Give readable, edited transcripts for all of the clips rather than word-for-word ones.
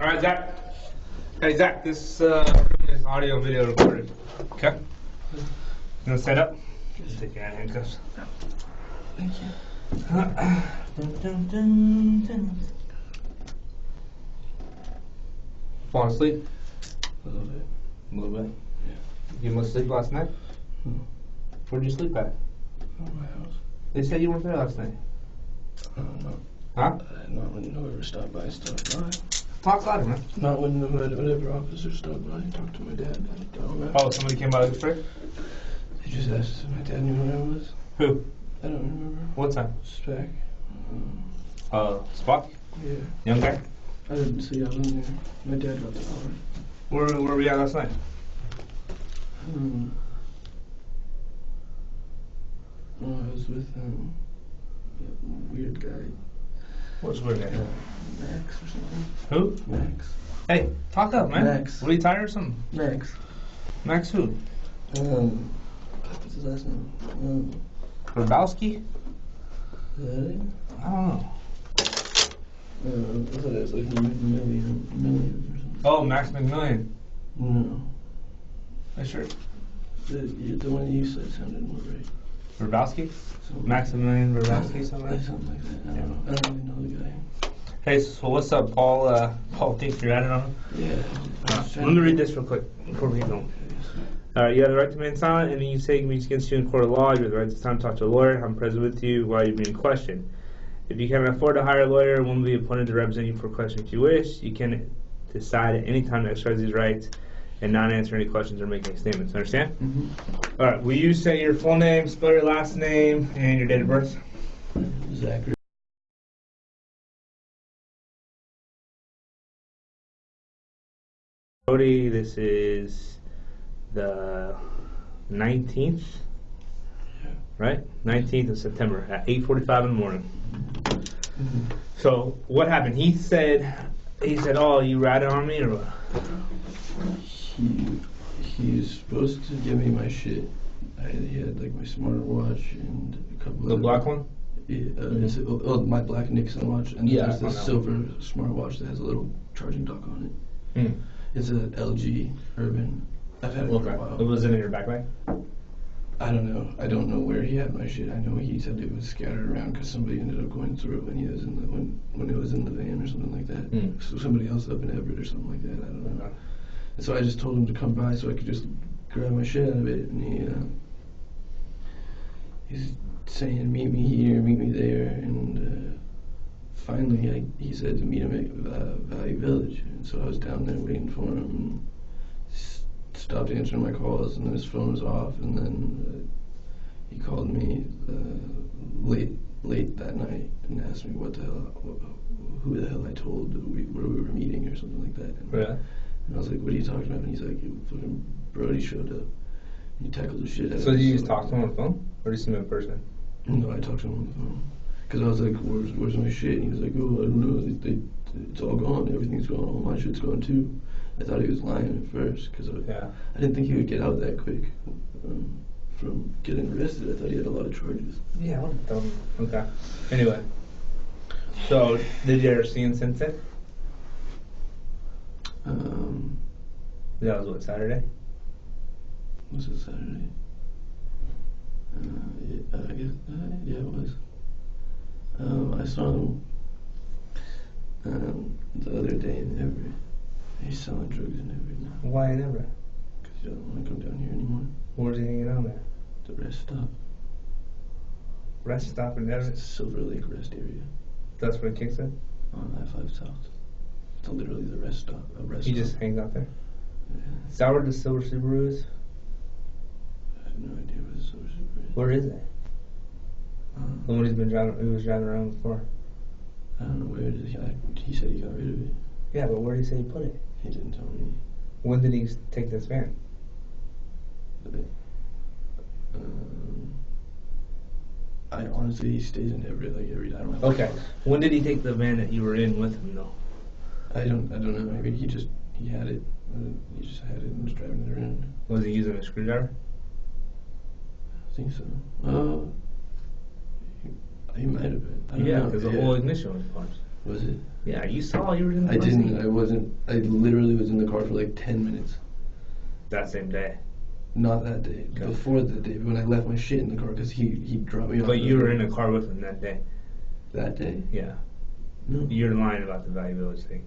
All right, Zach. Hey, Zach, this is audio and video recorded. Okay? You want to set up? Just take your handcuffs. Thank you. Falling asleep? A little bit. A little bit. Yeah. You must sleep last night? Where'd you sleep at? At my house. They said you weren't there last night. I don't know. Huh? Not when whoever stopped by stopped by. Talk louder, man. Not when whatever officer stopped by and talked to my dad. I don't know. Oh, somebody came by the spray? They just asked if my dad knew who I was. Who? I don't remember. What time? Spec. Spock? Yeah. Young guy? I didn't see I was in there. My dad got the car. Where were we at last night? I was with a weird guy. What's weird guy? Max or something. Who? Max. Hey, talk up, man. Max. What, are you tired or something? Max. Max who? What's his last name? Grabowski? Is that it? I don't know. I thought it was like millions or something. Oh, Max McMillian. No. Are you sure? The one you said sounded more right. Grabowski? Something Maximilian Grabowski, something like that? Something like that. I don't really know the guy. Hey, so what's up, Paul? Paul thinks you're at it on him? Yeah. Let me read this real quick before we get going. You have the right to remain silent, and you say means against you in court of law. You have the right to time to talk to a lawyer. I'm present with you while you're being questioned. If you cannot afford to hire a lawyer, one will be appointed to represent you for questions if you wish. You can decide at any time to exercise these rights and not answer any questions or make any statements. Understand? Mm-hmm. All right. Will you say your full name, spell your last name, and your date of birth? Zachary. Cody, this is the 19th, right? 19th of September at 8:45 in the morning. Mm-hmm. So what happened? He said, "Oh, you ratted on me, or what?" He's supposed to give me my shit. He had like my smartwatch and a couple The of black one? Yeah, my black Nixon watch, and Yeah, there's this silver smartwatch that has a little charging dock on it. Mm. It's an LG Urban. I've had it for a while. Was it in your backpack? I don't know. I don't know where he had my shit. I know he said it was scattered around because somebody ended up going through it when he was in the when it was in the van or something like that. Mm. So somebody else up in Everett or something like that. I don't know. And so I just told him to come by so I could just grab my shit out of it. And he's saying, "Meet me here, meet me there," and finally he said to meet him at Valley Village. And so I was down there waiting for him. And stopped answering my calls, and then his phone was off, and then he called me late that night and asked me who the hell I told where we were meeting or something like that. And, Yeah. and I was like, "What are you talking about?" And he's like, "Fucking Brody showed up. And he tackled the shit out of So me." did you just talk to him on the phone, or did you see him in person? No, I talked to him on the phone. Because I was like, where's my shit? And he was like, "Oh, I don't know. It's all gone. Everything's gone. All my shit's gone too." I thought he was lying at first because I didn't think he would get out that quick from getting arrested. I thought he had a lot of charges. Yeah, what the okay. Anyway, so did you ever see him since then? That was what, Saturday? Was it Saturday? Yeah, I guess. Yeah, it was. I saw him the other day in Everett. He's selling drugs in Everett now. Why in Everett? Because he doesn't want to come down here anymore. Where's he hanging out at? The rest stop. Rest stop in Everett? Silver Lake rest area. That's where he kicks it? On I-5 South. It's literally the rest stop. He just hangs out there? Yeah. Is that where the Silver Subaru is? I have no idea where the Silver Subaru is. Where is it? The one he was driving around before. I don't know where it is. He said he got rid of it. Yeah, but where did he say he put it? He didn't tell me. When did he take this van? I honestly, he stays in Everett like every time. Okay. When did he take the van that you were in with him, though? I don't know. Maybe he had it. He just had it and was driving it around. Was he using a screwdriver? I think so. He might have been. I don't know. Because the whole ignition was punched. Was it? Yeah, you saw. You were in the I car didn't. seat. I wasn't. I literally was in the car for like 10 minutes. That same day. Not that day. Okay. Before that day, when I left my shit in the car because he dropped me off. But you were in the car with him that day. That day? Yeah. No. You're lying about the value village thing.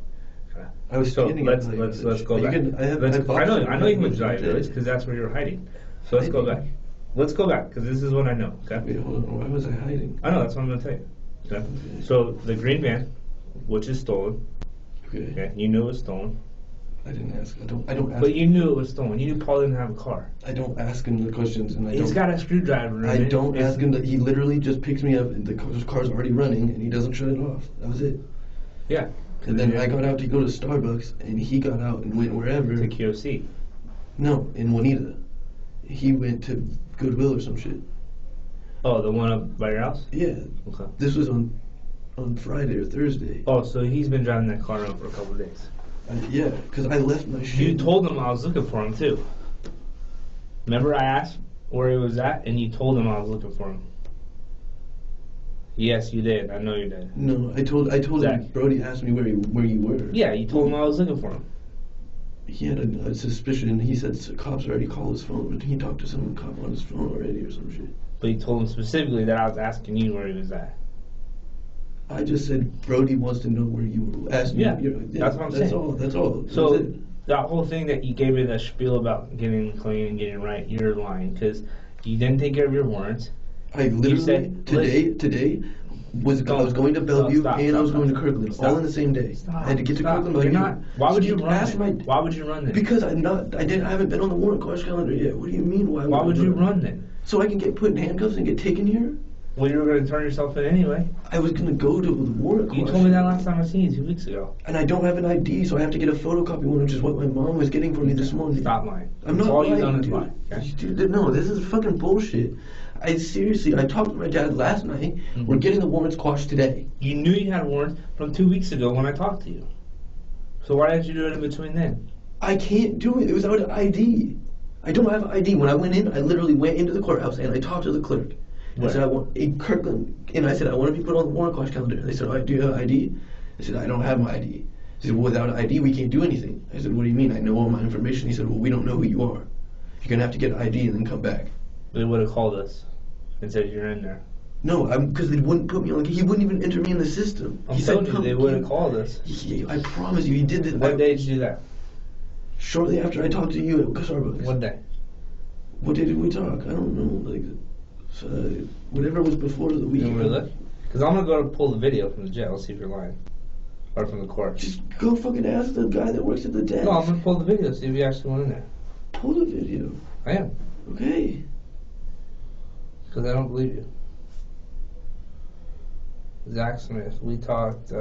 Okay. I was So standing. let's at go back. I know you went to value village because that's where you were hiding. So let's go back. Let's go back because this is what I know. Okay. Wait, hold on. Why was I hiding? I know that's what I'm gonna tell you. Okay. So the green van, which is stolen. Okay. Okay. You knew it was stolen. I didn't ask. I don't ask. But you knew it was stolen. You knew Paul didn't have a car. I don't ask him the questions, and He's got a screwdriver. I don't ask him that. He literally just picks me up, and the car's already running, and he doesn't shut it off. That was it. Yeah. And then I got out to go to Starbucks, and he got out and went wherever. To QOC. No, in Juanita. He went to Goodwill or some shit. Oh, the one up by your house? Yeah. Okay. This was on Friday or Thursday. Oh, so he's been driving that car around for a couple of days. Yeah, because I left my shit. You told him I was looking for him too. Remember I asked where he was at, and you told him I was looking for him. Yes, you did. I know you did. No, I told Zach. him. Brody asked me where you were. Yeah, you told him I was looking for him. He had a suspicion. He said cops already called his phone, but he talked to some cop on his phone already or some shit. But you told him specifically that I was asking you where he was at. I just said Brody wants to know where you were. Asked me. Yeah, that's what I'm saying. That's all. So that whole thing that you gave me that spiel about getting clean and getting right, you're lying because you didn't take care of your warrants. I literally said, today I was going to Bellevue and I was going to Kirkland all in the same day. I had to get to Kirkland by noon. Why would you run then? Why would you run then? Because I haven't been on the warrant watch calendar yet. What do you mean? Why would you run then? So I can get put in handcuffs and get taken here? Well, you were going to turn yourself in anyway. I was going to go to the warrant. You told me that last time I seen you 2 weeks ago. And I don't have an ID, so I have to get a photocopy one, which is what my mom was getting for me this morning. Stop lying. I'm not all lying, you've done is dude. lie. Okay? Dude, no, this is fucking bullshit. I talked to my dad last night. Mm-hmm. We're getting the warrants quashed today. You knew you had warrants from 2 weeks ago when I talked to you. So why didn't you do it in between then? I can't do it. It was without an ID. I don't have an ID. When I went in, I literally went into the courtsahouse and I talked to the clerk. I said, I want in Kirkland, and I said, I want to be put on the warrant quash calendar. They said, do you have an ID? I said, I don't have my ID. He said, well, without an ID, we can't do anything. I said, what do you mean? I know all my information. He said, well, we don't know who you are. You're going to have to get an ID and then come back. They would have called us and said you're in there. No, because they wouldn't put me on. He wouldn't even enter me in the system. He said they would have called us. I promise you, he did this. What day did you do that? Shortly after I talked to you at Starbucks. What day? What day did we talk? I don't know. Whatever was before the weekend. Really? Because I'm going to go to pull the video from the jail, see if you're lying. Or from the court. Just go fucking ask the guy that works at the desk. No, I'm going to pull the video, see if you actually went in there. Pull the video. I am. Okay. Because I don't believe you. Zach Smith, we talked,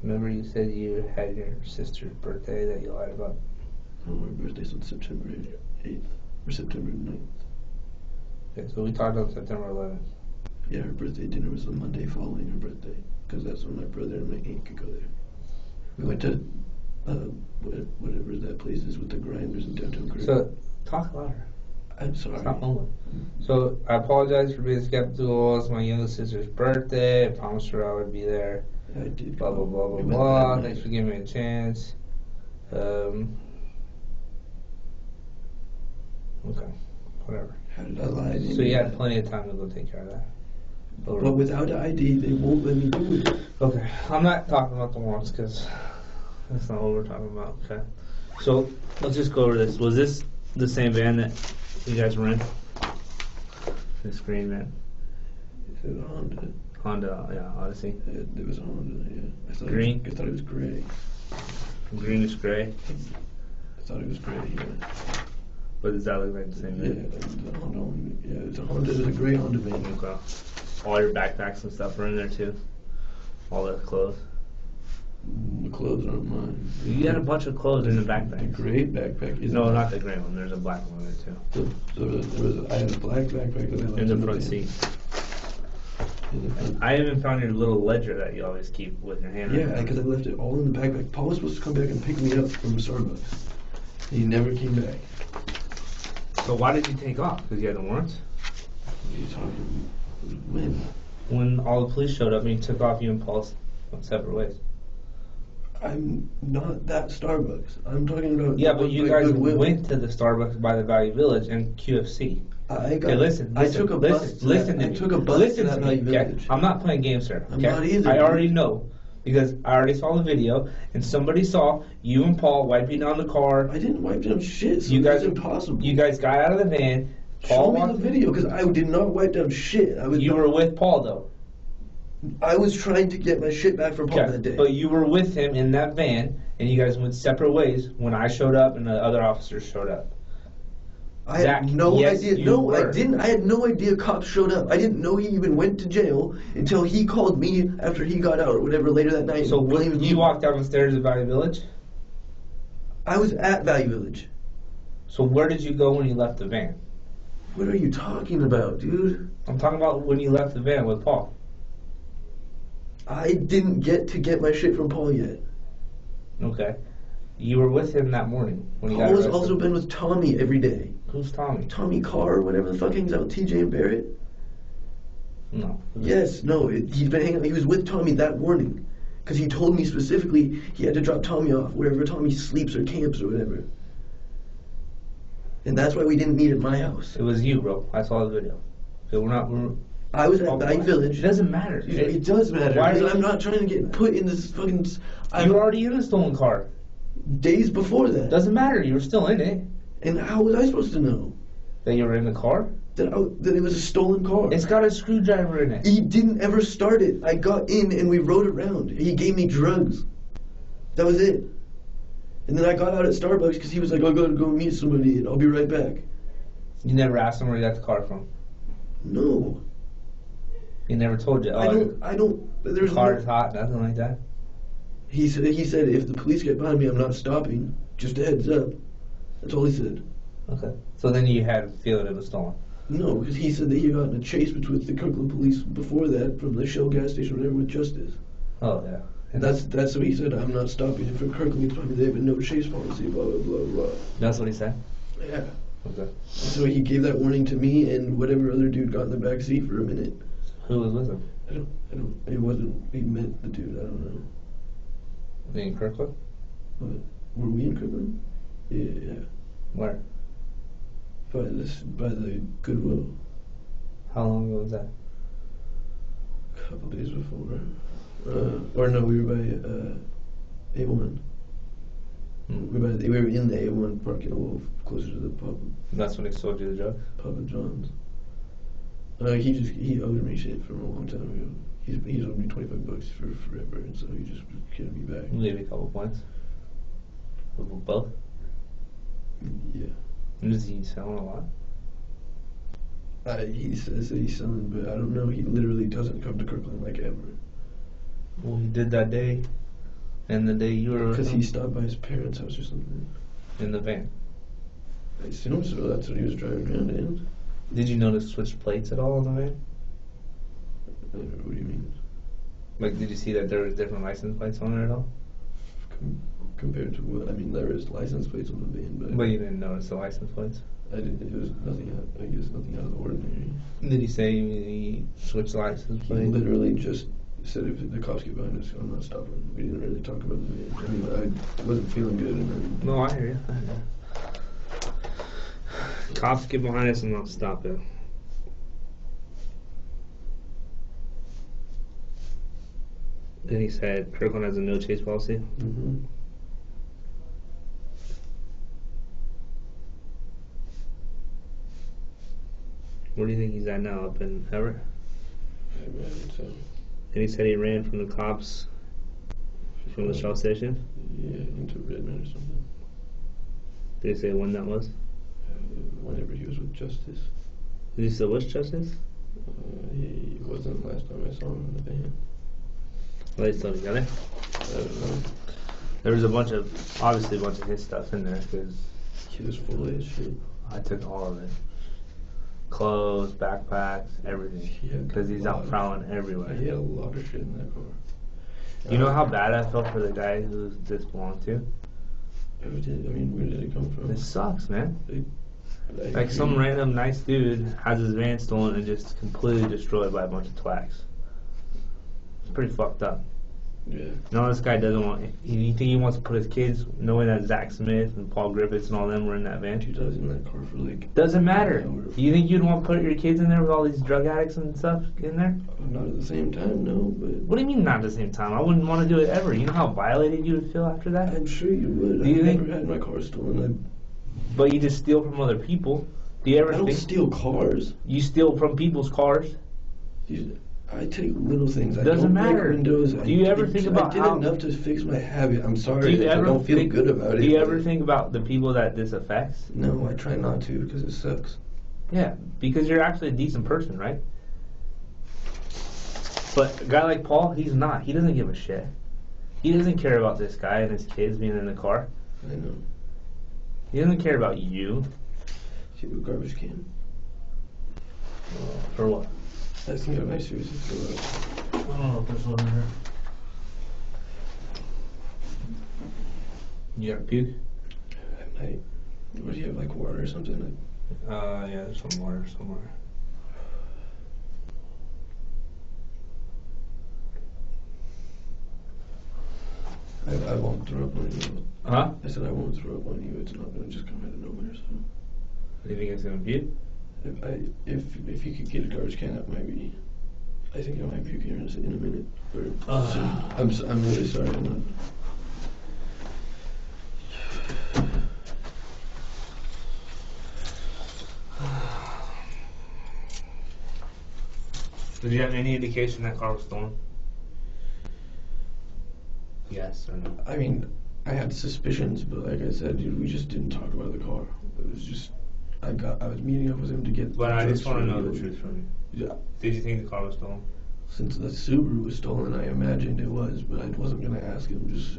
remember you said you had your sister's birthday that you lied about? No, her birthday's on September 8th, or September 9th. Okay, so we talked on September 11th. Yeah, her birthday dinner was the Monday following her birthday, because that's when my brother and my aunt could go there. We went to, whatever that place is with the grinders in downtown Kirkland. So, talk louder. I'm sorry. Stop mumbling. So, I apologize for being skeptical. It's my youngest sister's birthday. I promised her I would be there. I did. Blah, blah, blah, blah, blah. Thanks for giving me a chance. Okay. Whatever. How did I lie? So you had plenty of time to go take care of that. Over. But without an ID, they won't let me do it. Okay. I'm not talking about the warrants because that's not what we're talking about. Okay. So let's just go over this. Was this the same van that you guys were in? This green van? It's a Honda. Honda, yeah, Odyssey. It was a Honda, yeah. I thought Green? I thought it was gray. Greenish gray. I thought it was gray, yeah. But does that look like the same van? Yeah, the Honda, yeah, it's a Honda. It's a gray Honda van. Okay. All your backpacks and stuff are in there too? All the clothes? The clothes aren't mine. You had a bunch of clothes in the The backpack. gray backpack is No, not the gray one. There's a black one there too. I had a black backpack that I left In the front seat. I even found your little ledger that you always keep with your hand. Yeah, because I left it all in the backpack. Paul was supposed to come back and pick me up from Starbucks. He never came back. So why did you take off? Because you had the warrants? What are you talking? When? When all the police showed up and you took off, you and Paul went separate ways. I'm not that Starbucks. I'm talking about. Yeah, but you guys Goodwill. went to the Starbucks by the Value Village and QFC. Okay, listen. I took a bus. Listen to me. I took a bus to that Value okay? Village. I'm not playing games, sir. I'm Okay? not either. I already know. Because I already saw the video, and somebody saw you and Paul wiping down the car. I didn't wipe down shit. So You guys, it's impossible. You guys got out of the van. Show me the video, because I did not wipe down shit. You were with Paul, though. I was trying to get my shit back from Paul that day. But you were with him in that van, and you guys went separate ways when I showed up and the other officers showed up. I had no idea. You No, were. I didn't. I had no idea cops showed up. I didn't know he even went to jail until he called me after he got out or whatever later that night. So when you walked down the stairs at Value Village? I was at Value Village. So where did you go when you left the van? What are you talking about, dude? I'm talking about when you left the van with Paul. I didn't get my shit from Paul yet. Okay. You were with him that morning when he got Paul has arrested. also been with Tommy every day. Who's Tommy? Tommy Carr or whatever the fuck hangs out with TJ and Barrett. No. Yes, no, he's been hanging out. He was with Tommy that morning. Because he told me specifically he had to drop Tommy off wherever Tommy sleeps or camps or whatever. And that's why we didn't meet at my house. It was you, bro. I saw the video. Okay, I was at Value Village. It doesn't matter. It does matter. Why Because I'm not trying to get put in this fucking... You were already in a stolen car. Days before that. Doesn't matter. You were still in it. And how was I supposed to know? That you were in the car? That it was a stolen car. It's got a screwdriver in it. He didn't ever start it. I got in and we rode around. He gave me drugs. That was it. And then I got out at Starbucks because he was like, I gotta go meet somebody and I'll be right back. You never asked him where you got the car from? No. He never told you? I don't, there's the car is hot, nothing like that? He said if the police get behind me, I'm not stopping. Just a heads up. That's all he said. Okay. So then you had a feeling it was stolen? No, because he said that he got in a chase with the Kirkland police before that from the Shell gas station or whatever with Justice. Oh, yeah. And that's what he said. I'm not stopping. And for Kirkland, it's probably they have a no chase policy, blah, blah, blah, blah. That's what he said? Yeah. Okay. So he gave that warning to me and whatever other dude got in the back seat for a minute. Who was with him? It wasn't, he met the dude, I don't know. In Kirkland? What? Were we in Kirkland? Yeah. Where? By the Goodwill. How long ago was that? A couple days before. Or no, we were by A1. We were in the A1 parking a little closer to the pub. That's when he sold you the drug? Pub and John's. He owed me shit from a long time ago. He's owed me $25 for forever, and so he just getting me back. Maybe a couple points. Both? Yeah. And is he selling a lot? He says that he's selling, but I don't know. He literally doesn't come to Kirkland like ever. Well, he did that day, and the day you were... Because he stopped by his parents' house or something. In the van? I assume so. That's what he was driving around in. Did you notice switch plates at all in the van? What do you mean? Like, did you see that there was different license plates on it at all? Compared to what? I mean, there is license plates on the van, but you didn't notice the license plates? I didn't. It was nothing. I guess nothing out of the ordinary. Did he say he switched license plates? He literally just said, if the cops get behind us, I'm not stopping. We didn't really talk about the van. I mean, I wasn't feeling good, and then. No, I hear you. Cops get behind us and not stop it. Then he said Kirkland has a no chase policy. Mm-hmm. Where do you think he's at now? Up in Everett? I imagine so. And he said he ran from the cops from the Shell station? Yeah, into Redmond or something. Did he say when that was? Whenever he was with Justice. Did he still with Justice? He wasn't last time I saw him in the van. Are they still together? I don't know. There was obviously a bunch of his stuff in there because He was full of his shit. I took all of it. Clothes, backpacks, everything. Because he's out prowling everywhere. He had a lot of shit in that car. You know how bad I felt for the guy who this belonged to? I mean, where did it come from? This sucks, man. Like some random nice dude has his van stolen and just completely destroyed by a bunch of twags. It's pretty fucked up. Yeah. No, this guy doesn't want. You think he wants to put his kids, knowing that Zach Smith and Paul Griffiths and all them were in that van? 2 times in that car for like. Doesn't matter. Do you think you'd want to put your kids in there with all these drug addicts and stuff in there? Not at the same time, no. But what do you mean not at the same time? I wouldn't want to do it ever. You know how violated you would feel after that? I'm sure you would. Do you I've think? never had my car stolen. But you just steal from other people. Do you ever? I don't steal cars. You steal from people's cars. I take little things. Doesn't I don't matter. break windows. Do you ever think about how? I did enough to fix my habit. I'm sorry. I don't feel good about it. Do you ever think about the people that this affects? No, I try not to because it sucks. Yeah, because you're actually a decent person, right? But a guy like Paul, he's not. He doesn't give a shit. He doesn't care about this guy and his kids being in the car. I know. He doesn't care about you. See the garbage can. For what? I think I might seriously throw up. I don't know if there's one in there. You got a puke? I might. What do you have, like water or something? Yeah, there's some water somewhere. I won't throw up on you. Huh? I said I won't throw up on you. It's not going to just come out of nowhere, so. Do you think it's going to puke? If you could get a garbage can, that might be. I think I might puke here in a minute. Or soon. I'm really sorry. I'm not. Did you have any indication that car was stolen? Yes or no? I mean, I had suspicions, but like I said, we just didn't talk about the car. It was just, I was meeting up with him to get. But I just want to know the truth from you. Yeah. Did you think the car was stolen? Since the Subaru was stolen, I imagined it was, but I wasn't gonna ask him. Just.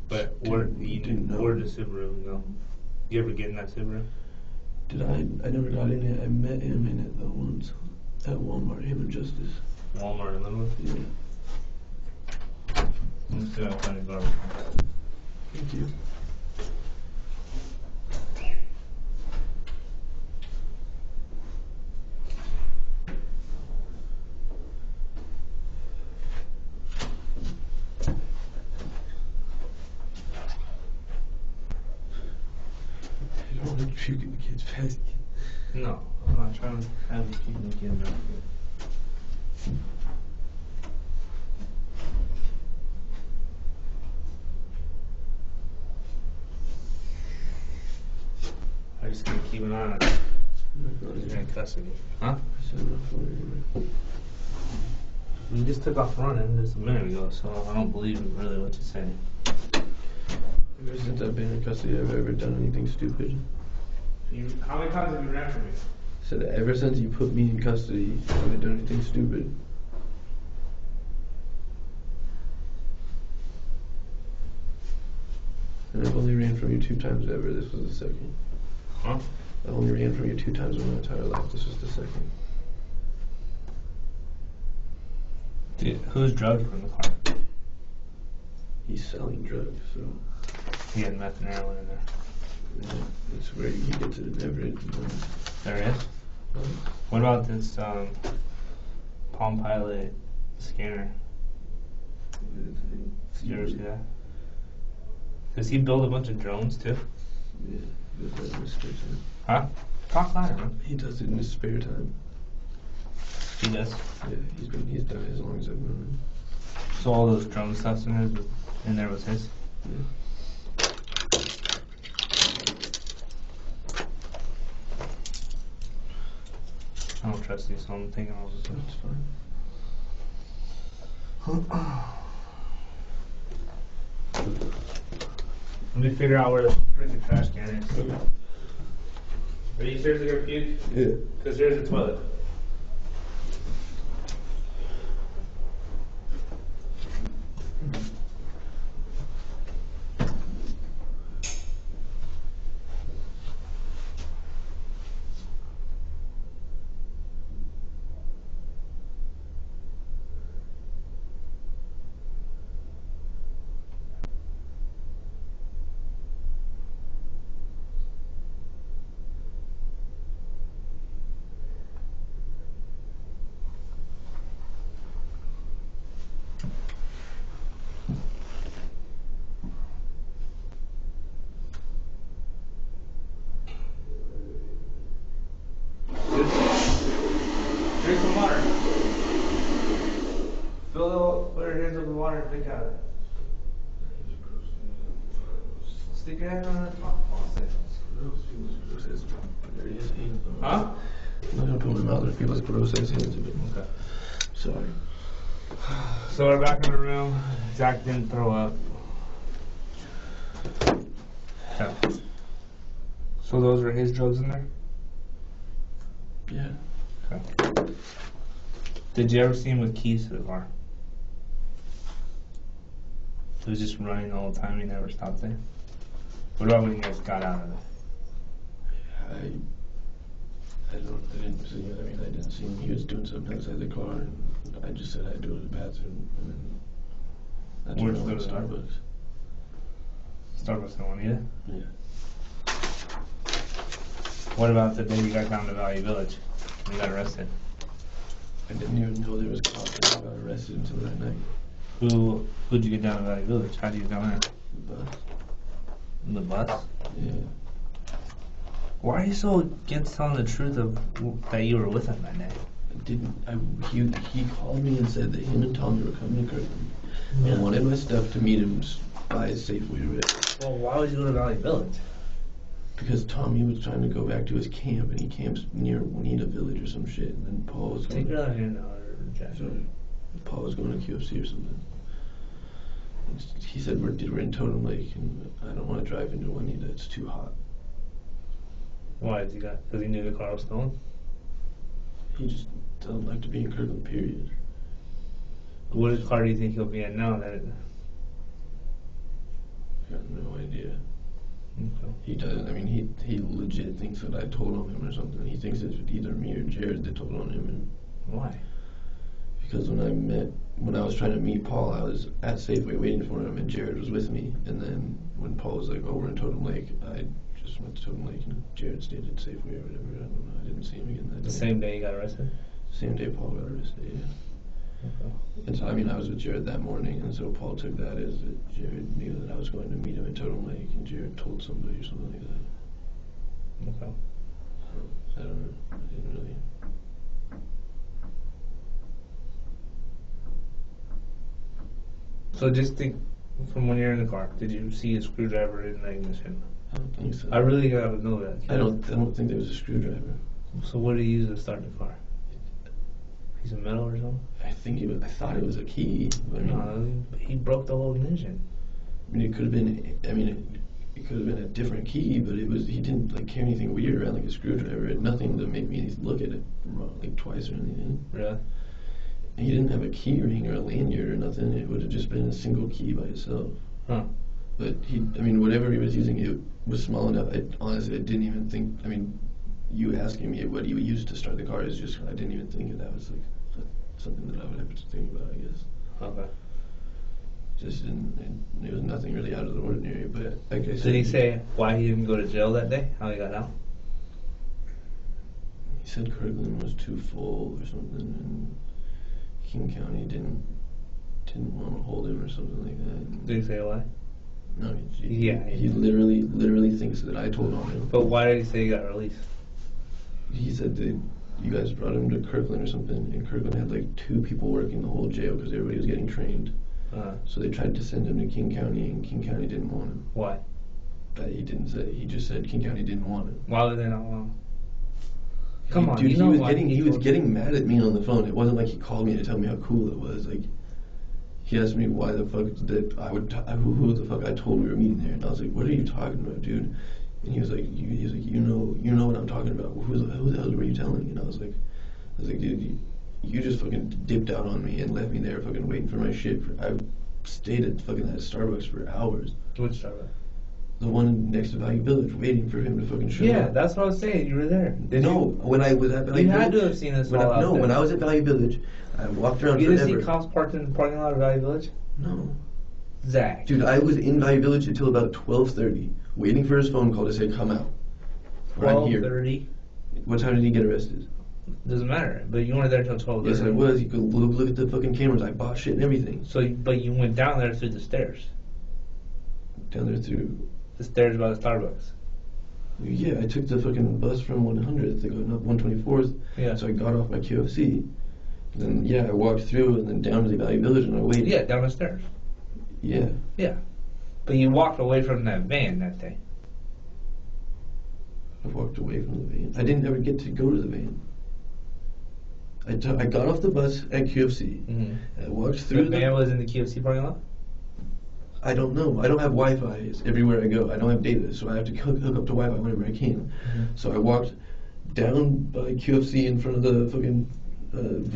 But where did the Subaru go? You ever get in that Subaru? Did I? I never got in it. I met him in it though once at Walmart. Him and Justice. Walmart in Linwood? Yeah. Let's see how funny garbage. Thank you. I don't want to puke in the kid's basket. No, I'm not trying to have you keep me getting back. I'm just gonna keep an eye on it. He's in custody. Huh? You just took off running just a minute ago, so I don't believe really what you're saying. Ever since I've been in custody, I've ever done anything stupid. How many times have you ran from me? I said ever since you put me in custody, have I done anything stupid? And I've only ran from you 2 times ever. This was the second. Huh? I only ran from you 2 times in my entire life. This was the second. Dude, who's drugged from the car? He's selling drugs, so. He had meth and heroin in there. Yeah, that's where he gets it in Everett. There is? What about this Palm Pilot scanner? Did you ever see that? Does he build a bunch of drones too? Yeah, he does that in his spare time. Huh? Talk louder, man. He does it in his spare time. He does? Yeah, he's done it as long as I've known him. So all those drone stuff's in there was his? Yeah. I don't trust you, so I'm thinking all this stuff. That's fine. Let me figure out where the freaking trash can is. Okay. Are you seriously gonna puke? Yeah. Because there's the toilet. Drink some water. Put your hands over the water and drink out of it. Stick your hand on the top faucet. Huh? I'm not gonna put my mouth in people's gross ass hands of it. Okay. Sorry. So we're back in the room. Zach didn't throw up. Yeah. So those were his drugs in there? Yeah. Okay. Did you ever see him with keys to the car? He was just running the whole time, he never stopped there? What about when you guys got out of it? I didn't see it. I mean, I didn't see him. He was doing something outside the car, and I just said I'd go to the bathroom, and then that's when I went to Starbucks. Starbucks don't want you? Yeah. What about the day you got down to Valley Village and you got arrested? I didn't even know there was cops. I got arrested until that night. Who'd you get down to Valley Village? How'd you get down there? The bus. In the bus? Yeah. Why are you so against telling the truth of that you were with him that day? He called me and said that him and Tommy were coming to Kirkland. Yeah. I wanted my stuff to meet him by Safeway, right? Well, why would you go to Valley Village? Because Tommy was trying to go back to his camp, and he camps near Juanita Village or some shit. And then Paul was going. Take your other hand out, Jack. So Paul was going to QFC or something. And he said we're in Totem Lake, and I don't want to drive into Juanita. It's too hot. Why? Because he knew the car was stolen? He just doesn't like to be in Kirkland, period. What car do you think he'll be in now? I got no idea. Okay. He doesn't. I mean, he legit thinks that I told on him or something. He thinks it's either me or Jared that told on him. And why? Because when I was trying to meet Paul, I was at Safeway waiting for him, and Jared was with me. And then when Paul was like, "Oh, we're in Totem Lake," I just went to Totem Lake, and Jared stayed at Safeway or whatever. I don't know. I didn't see him again that day. The same day you got arrested? Same day Paul got arrested, yeah. Okay. And so, I mean, I was with Jared that morning, and so Paul took that as that Jared knew that I was going to meet him in Totem Lake, and Jared told somebody or something like that. Okay. I don't know. I didn't really. So just think, from when you're in the car, did you see a screwdriver in the ignition? I don't think so. I really gotta know that. I don't think there was a screwdriver. So what did he use to start the car? Piece of metal or something? I thought it was a key. I mean, no, he broke the whole ignition. I mean, it could have been. I mean, it could have been a different key, but it was. He didn't like carry anything weird around like a screwdriver. It had nothing to make me look at it like twice or anything. Really? And he didn't have a key ring or a lanyard or nothing. It would have just been a single key by itself. Huh. But I mean, whatever he was using, it was small enough. Honestly, I didn't even think. I mean, you asking me what he used to start the car is just. I didn't even think of that was like something that I would have to think about, I guess. Okay. Just didn't. It was nothing really out of the ordinary. But like I said, did he say why he didn't go to jail that day? How he got out? He said Kirkland was too full or something, and King County didn't want to hold him or something like that. Did he say why? No, he literally thinks that I told on him. But why did he say he got released? He said that you guys brought him to Kirkland or something, and Kirkland had like 2 people working the whole jail because everybody was getting trained. So they tried to send him to King County, and King County didn't want him. Why? That he didn't say. He just said King County didn't want him. Why would they not want him? Come on, dude, you know he was getting mad at me on the phone. It wasn't like he called me to tell me how cool it was. Like, he asked me why the fuck that I would who the fuck I told we were meeting there, and I was like, what are you talking about, dude? And he was like, you know what I'm talking about. Who the hell were you telling? And I was like, dude, you just fucking dipped out on me and left me there fucking waiting for my shit. I stayed at fucking that Starbucks for hours. Which Starbucks? The one next to Valley Village, waiting for him to fucking show up. Yeah, that's what I was saying. You were there. When I was at Valley Village. You had to have seen us all out there. When I was at Valley Village, I walked around You forever. didn't see cops parked in the parking lot of Valley Village? No. Zach. Dude, I was in Valley Village until about 12:30, waiting for his phone call to say, come out. 12:30? What time did he get arrested? Doesn't matter, but you weren't there till 12:30. Yes, I was. You could look at the fucking cameras. I bought shit and everything. But you went down there through the stairs. Down there through... The stairs by the Starbucks. Yeah, I took the fucking bus from 100th to go up 124th. Yeah. So I got off by QFC. Then, yeah, I walked through and then down to the Valley Village and I waited. Yeah, down the stairs. Yeah. Yeah. But you walked away from that van that day. I walked away from the van. I didn't ever get to go to the van. I got off the bus at QFC. Mm-hmm. And I walked through the van was in the QFC parking lot? I don't know. I don't have Wi-Fi everywhere I go. I don't have data, so I have to hook up to Wi-Fi whenever I can. Mm-hmm. So I walked down by QFC in front of the fucking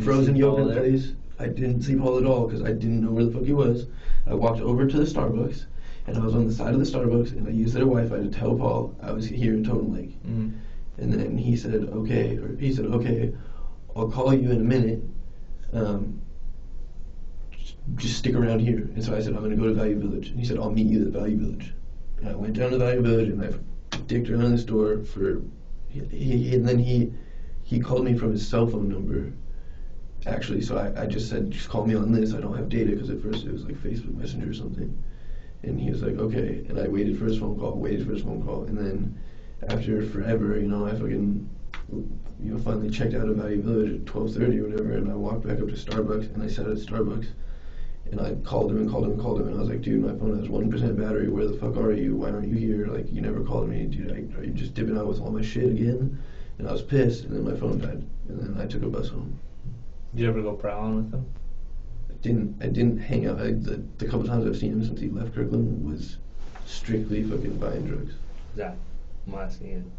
frozen yogurt place. I didn't see Paul at all because I didn't know where the fuck he was. I walked over to the Starbucks, and I was on the side of the Starbucks, and I used their Wi-Fi to tell Paul I was here in Totem Lake. Mm-hmm. And then he said, okay, I'll call you in a minute. Just stick around here. And so I said, I'm going to go to Value Village. And he said, I'll meet you at Value Village. And I went down to Value Village, and I dicked around in the store for... and then he called me from his cell phone number, actually. So I just said, just call me on this. I don't have data, because at first it was like Facebook Messenger or something. And he was like, okay. And I waited for his phone call, and then after forever, I fucking, finally checked out of Value Village at 12:30 or whatever, and I walked back up to Starbucks, and I sat at Starbucks, and I called him, and I was like, dude, my phone has 1% battery, where the fuck are you? Why aren't you here? Like, you never called me, dude, are you just dipping out with all my shit again? And I was pissed, and then my phone died, and then I took a bus home. Did you ever go prowling with him? I didn't hang out. The couple times I've seen him since he left Kirkland was strictly fucking buying drugs. Zach, I'm asking you.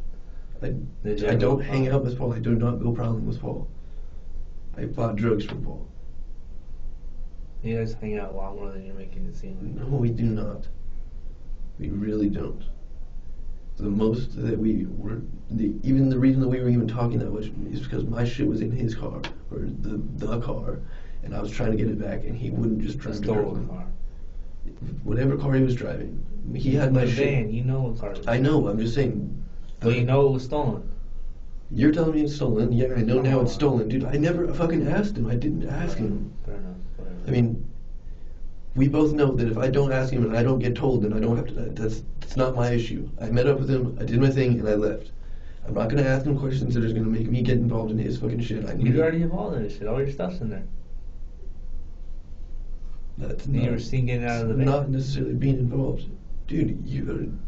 I don't hang out with Paul. I do not go prowling with Paul. I bought drugs from Paul. You guys hang out a lot more than you're making it seem like. No, we do not. We really don't. The most that we were, even the reason that we were even talking that much is because my shit was in his car, or the car, and I was trying to get it back, and he wouldn't just drive the car. Whatever car he was driving, he had my shit. Van, you know what car it was. I know. I'm just saying. Well, you know it was stolen. You're telling me it's stolen. Yeah, I know now it's stolen, dude. I never fucking asked him. I didn't ask him. Fair enough. Whatever. I mean, we both know that if I don't ask him and I don't get told, then I don't have to. That's not my issue. I met up with him, I did my thing, and I left. I'm not gonna ask him questions that are gonna make me get involved in his fucking shit. You're already involved in this shit. All your stuff's in there. That's you were seen getting out of the van. Not necessarily being involved, dude.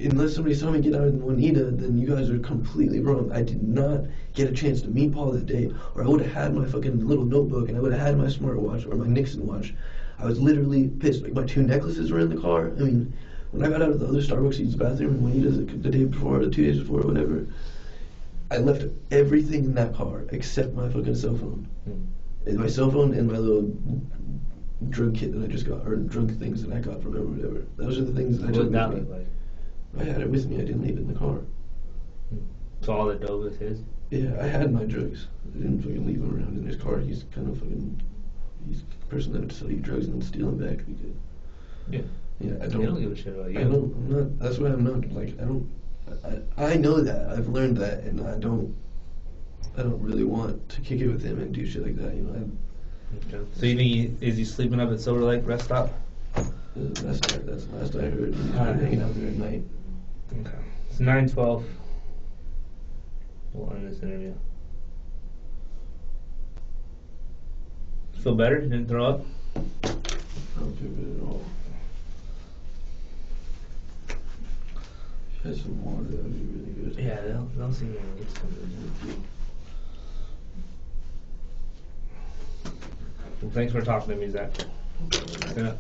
Unless somebody saw me get out in Juanita, then you guys are completely wrong. I did not get a chance to meet Paul that day, or I would have had my fucking little notebook, and I would have had my smartwatch or my Nixon watch. I was literally pissed. Like, my 2 necklaces were in the car. I mean, when I got out of the other Starbucks use bathroom in Juanita the day before, or the 2 days before, or whatever, I left everything in that car except my fucking cell phone. And my cell phone and my little drug kit that I just got, or drug things that I got from him or whatever. Those are the things that I took with me. I had it with me. I didn't leave it in the car. So all the dope was his? Yeah, I had my drugs. I didn't fucking leave them around in his car. He's kind of fucking... He's the person that would sell you drugs and then steal them back. Yeah. Yeah, I don't... He don't give a shit about you. I don't... I'm not... That's why I'm not... Like, I don't... I know that. I've learned that, and I don't really want to kick it with him and do shit like that, Okay. So you think is he sleeping up at Silver Lake rest stop? That's the last I heard. He's been hanging out there at night. Okay. It's 9:12. We'll end this interview. Feel better? You didn't throw up? I don't feel good at all. If you had some water, that would be really good. Yeah, they'll see me. It's good. Well, thanks for talking to me, Zach. Yes, sir.